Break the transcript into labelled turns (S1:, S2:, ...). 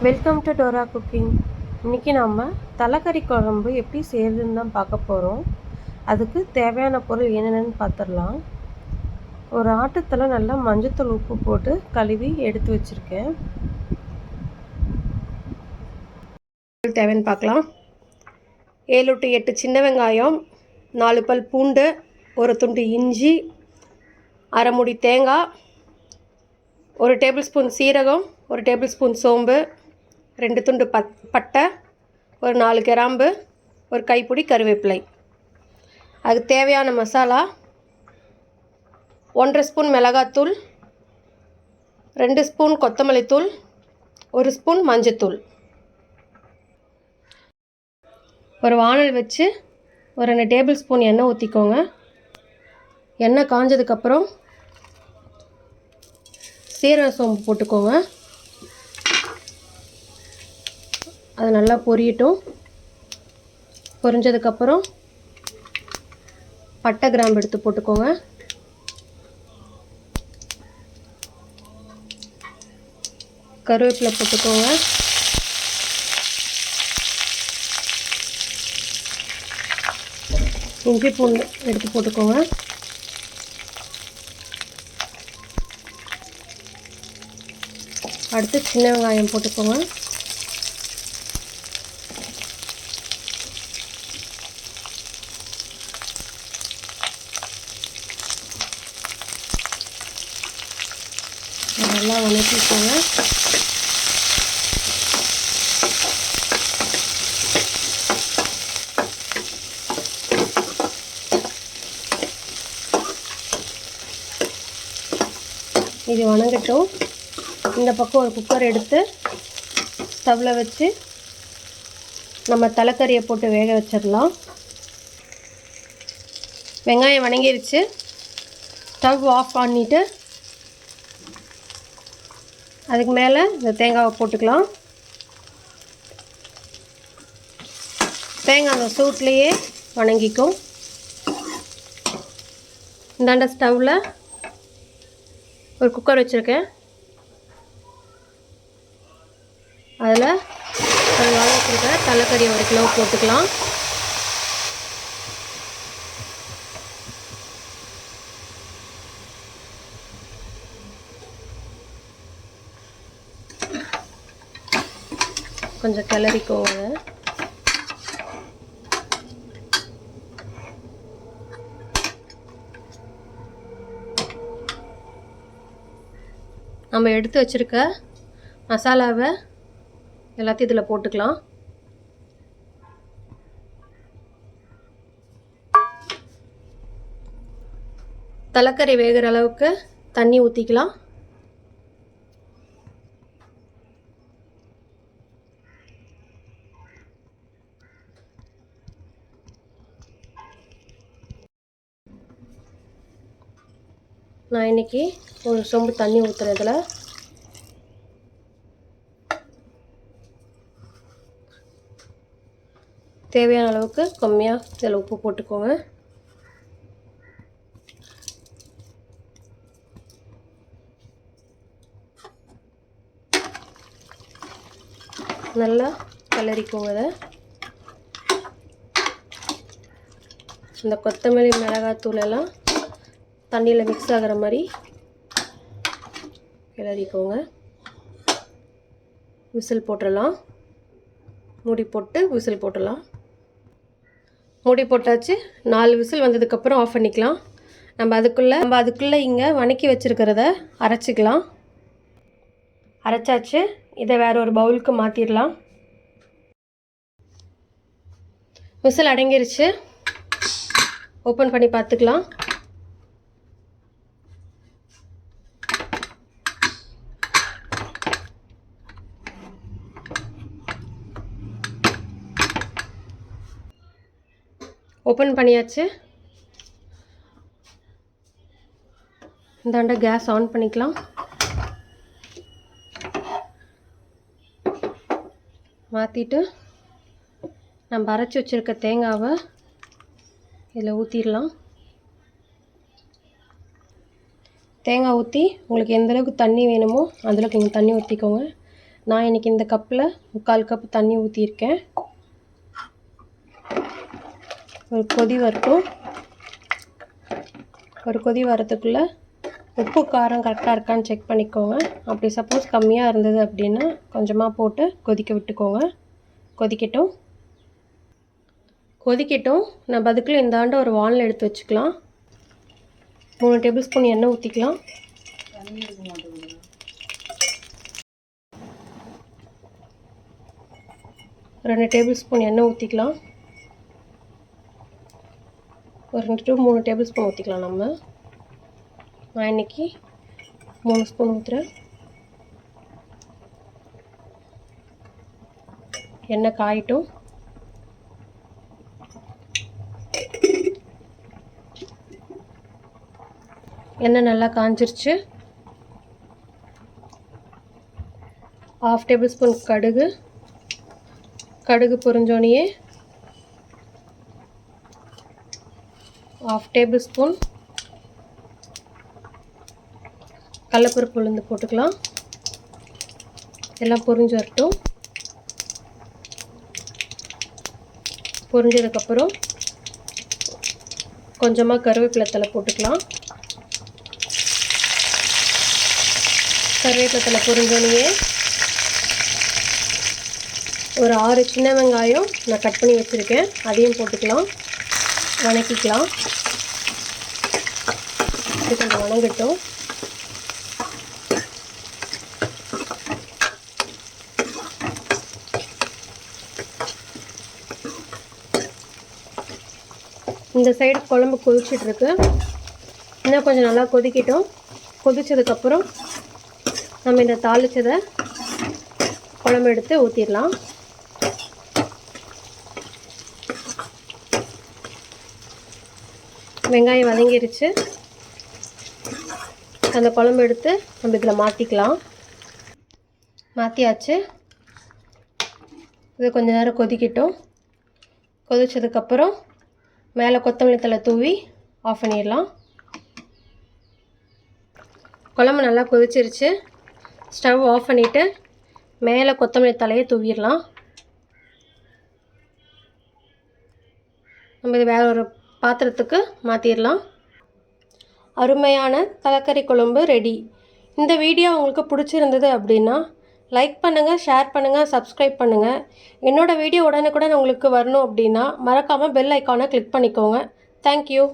S1: Welcome to Dora cooking. இன்றைக்கி நம்ம தலைக்கறி குழம்பு எப்படி செய்கிறதுன்னு தான் பார்க்க போகிறோம். அதுக்கு தேவையான பொருள் என்னென்னு பார்த்துடலாம். ஒரு ஆட்டுத்தலை நல்லா மஞ்சத்தூள் உப்பு போட்டு கழுவி எடுத்து வச்சுருக்கேன். தேவைன்னு பார்க்கலாம். 7 to 8 சின்ன வெங்காயம், 4 பல் பூண்டு, ஒரு துண்டு இஞ்சி, அரை மூடி தேங்காய், 1 டேபிள் ஸ்பூன் சீரகம், 1 டேபிள் ஸ்பூன் சோம்பு, 2 துண்டு பட்டை, ஒரு 4 கிராம்பு, ஒரு கைப்பிடி கருவேப்பிலை. அதுக்கு தேவையான மசாலா 1.5 ஸ்பூன் மிளகாத்தூள், 2 ஸ்பூன் கொத்தமல்லி தூள், 1 ஸ்பூன் மஞ்சத்தூள். ஒரு வானல் வச்சு ஒரு 2 டேபிள் ஸ்பூன் எண்ணெய் ஊற்றிக்கோங்க. எண்ணெய் காஞ்சதுக்கப்புறம் சீரக சோம்பு போட்டுக்கோங்க. அது நல்லா பொரியட்டும். பொரிஞ்சதுக்கப்புறம் பட்டை கிராம்பு எடுத்து போட்டுக்கோங்க. கருவேப்பிலை போட்டுக்கோங்க. இஞ்சி பூண்டு எடுத்து போட்டுக்கோங்க. அடுத்து சின்ன வெங்காயம் போட்டுக்கோங்க. நல்லா வணக்கிக்கோங்க. இது வணங்கட்டும். இந்த பக்கம் ஒரு குக்கர் எடுத்து ஸ்டவ்வில் வச்சு நம்ம தலைக்கறியை போட்டு வேக வச்சிடலாம். வெங்காயம் வணங்கிருச்சு. ஸ்டவ் ஆஃப் பண்ணிவிட்டு அதுக்கு மேலே இந்த தேங்காவை போட்டுக்கலாம். தேங்காய் அந்த சூட்லேயே வணங்கிக்கும். இந்தாண்ட ஸ்டவ்வில் ஒரு குக்கர் வச்சுருக்கேன். அதில் ஒரு வாங்க வச்சுருக்கிற தலைக்கறி 1 கிலோ போட்டுக்கலாம். கொஞ்சம் கிளறிக்கோங்க. நம்ம எடுத்து வச்சுருக்க மசாலாவை எல்லாத்தையும் இதில் போட்டுக்கலாம். தலைக்கறி வேகிற அளவுக்கு தண்ணி ஊற்றிக்கலாம். நான் இன்றைக்கி ஒரு சொம்பு தண்ணி ஊற்றுறதுல தேவையான அளவுக்கு கம்மியாக இதில் உப்பு போட்டுக்கோங்க. நல்லா கிளறிக்கோங்க. அதை இந்த கொத்தமல்லி மிளகாத்தூள் எல்லாம் தண்ணியில் மிக்ஸ் ஆகிற மாதிரி கிளறிக்கோங்க. விசில் போட்டுடலாம். மூடி போட்டு விசில் போட்டுடலாம். மூடி போட்டாச்சு. 4 விசில் வந்ததுக்கப்புறம் ஆஃப் பண்ணிக்கலாம். நம்ம அதுக்குள்ளே இங்கே வணக்கி வச்சுருக்கிறத அரைச்சிக்கலாம். அரைச்சாச்சு. இதை வேறு ஒரு பவுலுக்கு மாற்றிடலாம். விசில் அடங்கிருச்சு. ஓப்பன் பண்ணி பார்த்துக்கலாம். ஓப்பன் பண்ணியாச்சு. இந்தாண்ட கேஸ் ஆன் பண்ணிக்கலாம். மாற்றிட்டு நம்ம அரைச்சி வச்சுருக்க தேங்காவை இதில் ஊற்றிடலாம். தேங்காய் ஊற்றி உங்களுக்கு எந்தளவுக்கு தண்ணி வேணுமோ அந்தளவுக்கு நீங்கள் தண்ணி ஊற்றிக்கோங்க. நான் இன்றைக்கி இந்த கப்பில் 3/4 கப் தண்ணி ஊற்றியிருக்கேன். ஒரு கொதி வரட்டும். ஒரு கொதி வரதுக்குள்ளே உப்பு காரம் கரெக்டாக இருக்கான்னு செக் பண்ணிக்கோங்க. அப்படி சப்போஸ் கம்மியாக இருந்தது அப்படின்னா கொஞ்சமாக போட்டு கொதிக்க விட்டுக்கோங்க. கொதிக்கட்டும். நம்ம அதுக்குள்ளே இந்தாண்ட ஒரு வானல் எடுத்து வச்சுக்கலாம். 3 டேபிள் ஸ்பூன் எண்ணெய் ஊற்றிக்கலாம். ரெண்டு டேபிள் ஸ்பூன் எண்ணெய் ஊற்றிக்கலாம். ஒரு 2 to 3 டேபிள் ஸ்பூன் ஊற்றிக்கலாம். நான் இன்றைக்கி 3 ஸ்பூன் ஊற்றுறேன். எண்ணெய் காயட்டும். எண்ணெய் நல்லா காஞ்சிருச்சு. 1/2 டேபிள் ஸ்பூன் கடுகு பொரிஞ்சோனையே 1/2 டேபிள் ஸ்பூன் கடலைப்பருப்பு உளுந்து போட்டுக்கலாம். எல்லாம் பொரிஞ்சு வரட்டும். பொரிஞ்சதுக்கப்புறம் கொஞ்சமாக கருவேப்பிலை தழை போட்டுக்கலாம். கருவேப்பிலை தழை பொரிஞ்சோனையே ஒரு 6 சின்ன வெங்காயம் நான் கட் பண்ணி வச்சுருக்கேன், அதையும் போட்டுக்கலாம். வணக்கிக்கலாம். இது கொஞ்சம் வணங்கட்டும். இந்த சைடு குழம்பு கொதிச்சிட்ருக்கு. இன்னும் கொஞ்சம் நல்லா கொதிக்கட்டும். கொதிச்சதுக்கப்புறம் நம்ம இந்த தாளிச்சதை குழம்பு எடுத்து ஊற்றிடலாம். வெங்காயம் வதங்கிருச்சு. அந்த குழம்பு எடுத்து நம்ம இதில் மாற்றியாச்சு. இது கொஞ்சம் நேரம் கொதிக்கட்டும். கொதிச்சதுக்கப்புறம் மேலே கொத்தமல்லி தழை தூவி ஆஃப் பண்ணிடலாம். குழம்பு நல்லா கொதிச்சிருச்சு. ஸ்டவ் ஆஃப் பண்ணிவிட்டு மேலே கொத்தமல்லி தலையை தூவிடலாம். நம்ம இது வேறு ஒரு பாத்திரத்துக்கு மாற்றிடலாம். அருமையான தலைக்கறி குழம்பு ரெடி. இந்த வீடியோ உங்களுக்கு பிடிச்சிருந்தது அப்படின்னா லைக் பண்ணுங்கள், ஷேர் பண்ணுங்கள், சப்ஸ்கிரைப் பண்ணுங்கள். என்னோடய வீடியோ உடனுக்குடன் உங்களுக்கு வரணும் அப்படின்னா மறக்காமல் பெல் ஐக்கானை கிளிக் பண்ணிக்கோங்க. தேங்க்யூ.